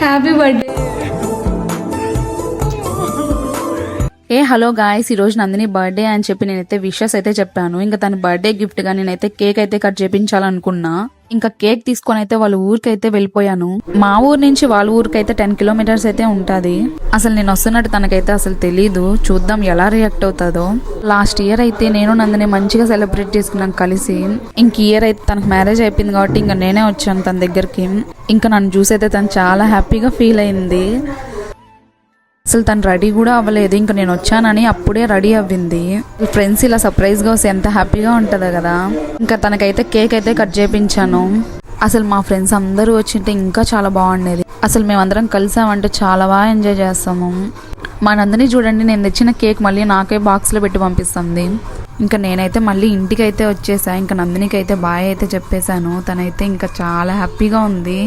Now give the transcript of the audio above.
Happy birthday. Hello guys, ఈ రోజు Nandini birthday అని చెప్పి నేనైతే విషెస్ అయితే చెప్పాను. ఇంకా తన బర్త్డే గిఫ్ట్ గా నేనైతే కేక్ అయితే కట్ చేయించాలనుకున్నా. ఇంకా కేక్ తీసుకొని అయితే వాళ్ళ ఊరికైతే వెళ్ళిపోయాను. మా ఊరు నుంచి వాళ్ళ ఊరికైతే 10 కిలోమీటర్స్ అయితే ఉంటది. అసలు నేను వస్తున్నట్టు తనకైతే అసలు తెలీదు. చూద్దాం ఎలా రియాక్ట్ అవుతుందో. లాస్ట్ ఇయర్ అయితే నేను నందిని మంచిగా సెలబ్రేట్ చేసుకున్నాం కలిసి. ఇంక ఇయర్ అయితే తనకు మ్యారేజ్ అయిపోయింది కాబట్టి ఇంకా నేనే వచ్చాను తన దగ్గరికి. ఇంకా నన్ను చూసైతే తను చాలా హ్యాపీగా ఫీల్ అయింది. అసలు తను రెడీ కూడా అవ్వలేదు. ఇంకా నేను వచ్చానని అప్పుడే రెడీ అవ్వింది. ఫ్రెండ్స్ ఇలా సర్ప్రైజ్ గా వస్తే ఎంత హ్యాపీగా ఉంటుందో కదా. ఇంకా తనకైతే కేక్ అయితే కట్ చేయించాను. అసలు మా ఫ్రెండ్స్ అందరూ వచ్చింటే ఇంకా చాలా బాగుండేది. అసలు మేమందరం కలిసామంటే చాలా బాగా ఎంజాయ్ చేస్తాము. మా నందిని చూడండి, నేను తెచ్చిన కేక్ మళ్ళీ నాకే బాక్స్లో పెట్టి పంపిస్తుంది. ఇంకా నేనైతే మళ్ళీ ఇంటికి అయితే వచ్చేసా. ఇంకా నందినికి అయితే బాయ్ అయితే చెప్పేశాను. తనైతే ఇంకా చాలా హ్యాపీగా ఉంది.